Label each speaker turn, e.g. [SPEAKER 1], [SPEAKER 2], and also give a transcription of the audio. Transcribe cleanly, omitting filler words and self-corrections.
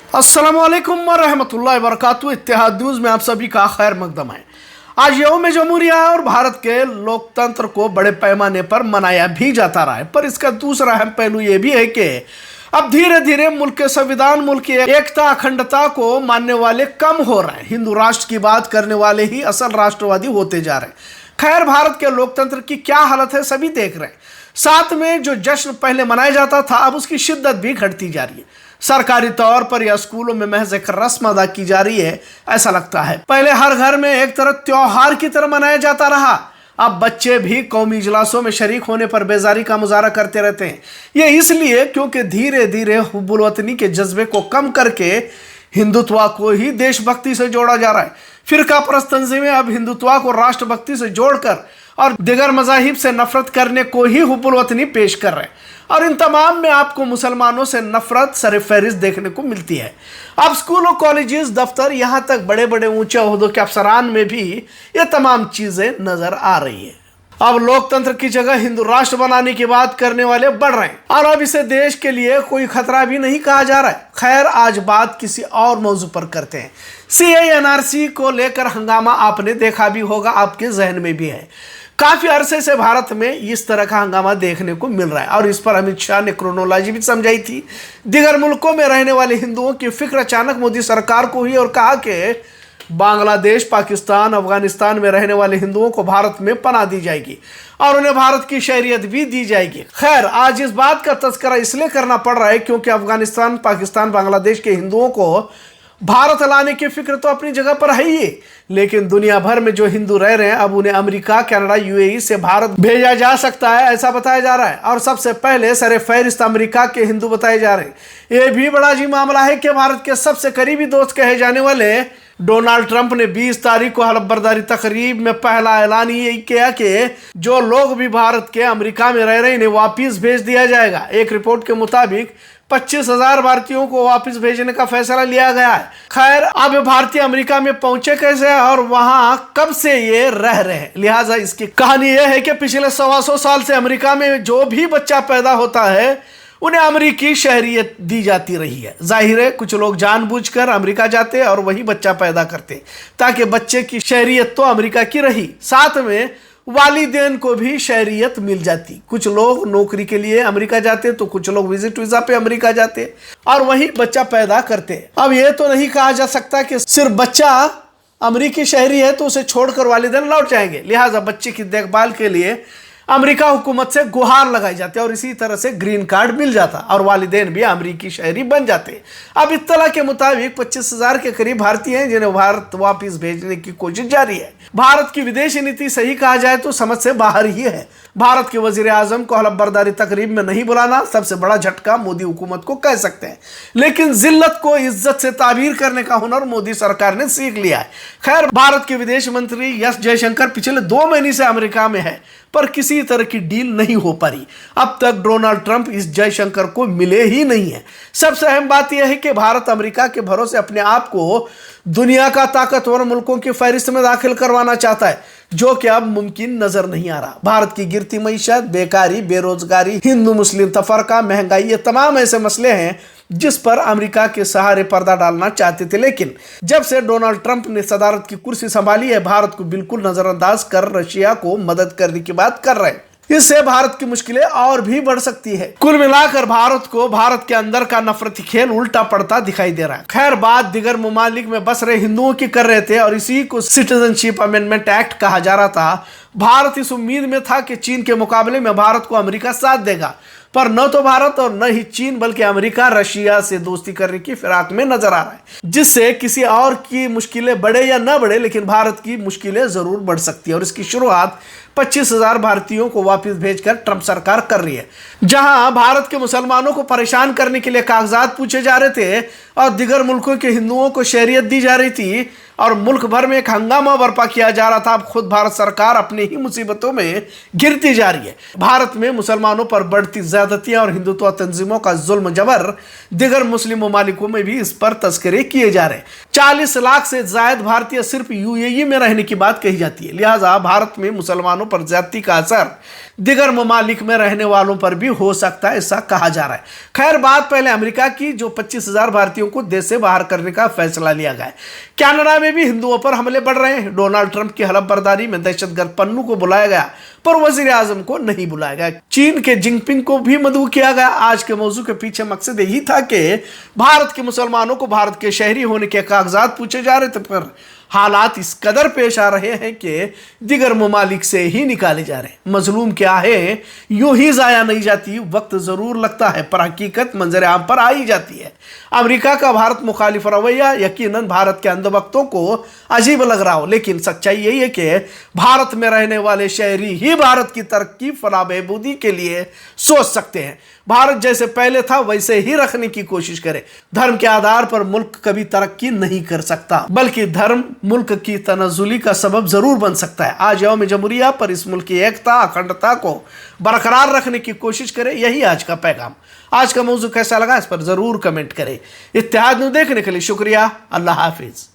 [SPEAKER 1] अस्सलामुअलैकुम वरहमतुल्लाहि वबरकातुहू। इत्तेहाद न्यूज़ में आप सभी का खैर मकदम है। आज यौम जमहूरिया है और भारत के लोकतंत्र को बड़े पैमाने पर मनाया भी जाता रहा है, पर इसका दूसरा अहम पहलू ये भी है कि अब धीरे धीरे मुल्क के संविधान, मुल्क की एकता अखंडता को मानने वाले कम हो रहे हैं। हिंदू राष्ट्र की बात करने वाले ही असल राष्ट्रवादी होते जा रहे हैं। खैर, भारत के लोकतंत्र की क्या हालत है सभी देख रहे हैं। साथ में जो जश्न पहले मनाया जाता था, अब उसकी शिद्दत भी घटती जा रही है। सरकारी तौर पर या स्कूलों में महज एक रस्म अदा की जा रही है, ऐसा लगता है। पहले हर घर में एक तरह त्योहार की तरह मनाया जाता रहा, अब बच्चे भी कौमी इजलासों में शरीक होने पर बेजारी का मुजाहरा करते रहते हैं। ये इसलिए क्योंकि धीरे धीरे हुब्बुल वतनी के जज्बे को कम करके हिंदुत्व को ही देशभक्ति से जोड़ा जा रहा है। फिरका परस्त तंजीमें अब हिंदुत्व को राष्ट्रभक्ति से जोड़कर और दिगर मजाहिब से नफरत करने को ही हुब्बुल वतनी पेश कर रहे हैं, और इन तमाम में आपको मुसलमानों से नफरत सरफहरिस्त देखने को मिलती है। अब स्कूलों, कॉलेजेस, दफ्तर, यहाँ तक बड़े बड़े ऊंचे ओहदों के अफसरान में भी ये तमाम चीजें नजर आ रही है। अब लोकतंत्र की जगह हिंदू राष्ट्र बनाने की बात करने वाले बढ़ रहे हैं, और अब इसे देश के लिए कोई खतरा भी नहीं कहा जा रहा है। खैर, आज बात किसी और मौजू पर करते हैं। सीएए एनआरसी को लेकर हंगामा आपने देखा भी होगा, आपके जहन में भी है। काफी अरसे से भारत में इस तरह का हंगामा देखने को मिल रहा है, और इस पर अमित शाह ने क्रोनोलॉजी भी समझाई थी। दिगर मुल्कों में रहने वाले हिंदुओं की फिक्र अचानक मोदी सरकार को हुई और कहा कि बांग्लादेश, पाकिस्तान, अफगानिस्तान में रहने वाले हिंदुओं को भारत में पनाह दी जाएगी और उन्हें भारत की शहरियत भी दी जाएगी। खैर, आज इस बात का तज़किरा इसलिए करना पड़ रहा है क्योंकि अफगानिस्तान, पाकिस्तान, बांग्लादेश के हिंदुओं को भारत लाने की फिक्र तो अपनी जगह पर है ही, लेकिन दुनिया भर में जो हिंदू रह रहे हैं, अब उन्हें अमेरिका, कनाडा, यूएई से भारत भेजा जा सकता है, ऐसा बताया जा रहा है। और सबसे पहले सरे फहरिस्त अमेरिका के हिंदू बताए जा रहे हैं। यह भी बड़ा अजीब मामला है कि भारत के सबसे करीबी दोस्त कहे जाने वाले डोनाल्ड ट्रंप ने 20 तारीख को हलफ बर्दारी तकरीब में पहला ऐलान ये किया कि जो लोग भी भारत के अमेरिका में रह रहे हैं, इन्हें वापिस भेज दिया जाएगा। एक रिपोर्ट के मुताबिक 25,000 भारतीयों को वापस भेजने का फैसला लिया गया है। खैर, अब भारतीय अमेरिका में पहुंचे कैसे और वहां कब से ये रह रहे हैं, लिहाजा इसकी कहानी यह है कि पिछले 125 साल से अमेरिका में जो भी बच्चा पैदा होता है उन्हें अमेरिकी शहरियत दी जाती रही है। जाहिर है, कुछ लोग जानबूझकर अमेरिका जाते और वही बच्चा पैदा करते ताकि बच्चे की शहरियत तो अमेरिका की रही, साथ में वालिदैन को भी शहरियत मिल जाती। कुछ लोग नौकरी के लिए अमेरिका जाते तो कुछ लोग विजिट वीजा पे अमेरिका जाते और वही बच्चा पैदा करते। अब ये तो नहीं कहा जा सकता कि सिर्फ बच्चा अमेरिकी शहरी है तो उसे छोड़कर वालिदैन लौट जाएंगे, लिहाजा बच्चे की देखभाल के लिए अमेरिका हुकूमत से गुहार लगाई जाती है और इसी तरह से ग्रीन कार्ड मिल जाता और वालिदैन भी अमेरिकी शहरी बन जाते। अब इत्तला के मुताबिक 25,000 के करीब भारतीय हैं जिन्हें भारत वापस भेजने की कोशिश जारी है। भारत की विदेशी नीति सही कहा जाए तो समझ से बाहर ही है। भारत के वजीर आजम को हलफ बर्दारी तकरीब में नहीं बुलाना सबसे बड़ा झटका मोदी हुकूमत को कह सकते हैं, लेकिन जिल्लत को इज्जत से ताबीर करने का हुनर मोदी सरकार ने सीख लिया है। खैर, भारत के विदेश मंत्री एस जयशंकर पिछले 2 महीने से अमेरिका में है, पर किसी तरह की डील नहीं हो पाई। अब तक डोनाल्ड ट्रंप इस जयशंकर को मिले ही नहीं है। सबसे अहम बात यह है कि भारत अमेरिका के भरोसे अपने आप को दुनिया का ताकतवर मुल्कों की फहरिस्त में दाखिल करवाना चाहता है, जो कि अब मुमकिन नजर नहीं आ रहा। भारत की गिरती मईशत, बेकारी, बेरोजगारी, हिंदू मुस्लिम तफरका, महंगाई, ये तमाम ऐसे मसले हैं जिस पर अमेरिका के सहारे पर्दा डालना चाहते थे, लेकिन जब से डोनाल्ड ट्रंप ने सदारत की कुर्सी संभाली है, भारत को बिल्कुल नजरअंदाज कर रशिया को मदद करने की बात कर रहे हैं। इससे भारत की मुश्किलें और भी बढ़ सकती है। कुल मिलाकर भारत के अंदर का नफरती खेल उल्टा पड़ता दिखाई दे रहा है। खैर, बात दिगर ममालिक में बस रहे हिंदुओं की कर रहे थे और इसी को सिटीजनशिप अमेंडमेंट एक्ट कहा जा रहा था। भारत इस उम्मीद में था कि चीन के मुकाबले में भारत को अमेरिका साथ देगा, पर न तो भारत और न ही चीन बल्कि अमेरिका रशिया से दोस्ती करने की फिराक में नजर आ रहा है, जिससे किसी और की मुश्किलें बढ़े या न बढ़े, लेकिन भारत की मुश्किलें जरूर बढ़ सकती है। और इसकी शुरुआत 25,000 भारतीयों को वापस भेजकर ट्रंप सरकार कर रही है। जहां भारत के मुसलमानों को परेशान करने के लिए कागजात पूछे जा रहे थे और दिगर मुल्कों के हिंदुओं को शहरियत दी जा रही थी और मुल्क भर में एक हंगामा बर्पा किया जा रहा था, अब खुद भारत सरकार अपनी ही मुसीबतों में गिरती जा रही है। भारत में मुसलमानों पर बढ़ती ज्यादतियां और हिंदुत्व तंजीमों का जुल्म जबर दिगर मुस्लिम ममालिकों में भी इस पर तस्करे किए जा रहे हैं। 40 लाख से ज्यादा भारतीय सिर्फ यूएई में रहने की बात कही जाती है, लिहाजा भारत में मुसलमानों पर ज्यादती का असर दिगर ममालिक में रहने वालों पर भी हो सकता है, ऐसा कहा जा रहा है। खैर, बात पहले अमेरिका की, जो 25,000 भारतीयों को देश से बाहर करने का फैसला लिया गया है। कनाडा में भी हिंदुओं पर हमले बढ़ रहे हैं। डोनाल्ड ट्रंप की हलफबर्दारी में दहशतगर्द पन्नू को बुलाया गया, पर वजीर आजम को नहीं बुलाया गया। चीन के जिनपिंग को भी मदऊ किया गया। आज के मौजू के पीछे मकसद यही था कि भारत के मुसलमानों को भारत के शहरी होने के कागजात पूछे जा रहे थे, पर हालात इस कदर पेश आ रहे हैं कि दिगर ममालिक से ही निकाले जा रहे हैं। मजलूम क्या है यूं ही जाया नहीं जाती, वक्त जरूर लगता है, पर हकीकत मंजर आम पर आ ही जाती है। अमेरिका का भारत मुखालिफ रवैया यकीनन भारत के अंधभक्तों को अजीब लग रहा हो, लेकिन सच्चाई यही है कि भारत में रहने वाले शहरी ही भारत की तरक्की फलाह बहबूदी के लिए सोच सकते हैं। भारत जैसे पहले था वैसे ही रखने की कोशिश करें। धर्म के आधार पर मुल्क कभी तरक्की नहीं कर सकता, बल्कि धर्म मुल्क की तनज़ुली का सबब जरूर बन सकता है। आज यौम जमहूरिया पर इस मुल्क की एकता अखंडता को बरकरार रखने की कोशिश करें, यही आज का पैगाम। आज का मौजू कैसा लगा इस पर जरूर कमेंट करें। इत्तेहाद न्यूज़ देखने के लिए शुक्रिया। अल्लाह हाफिज।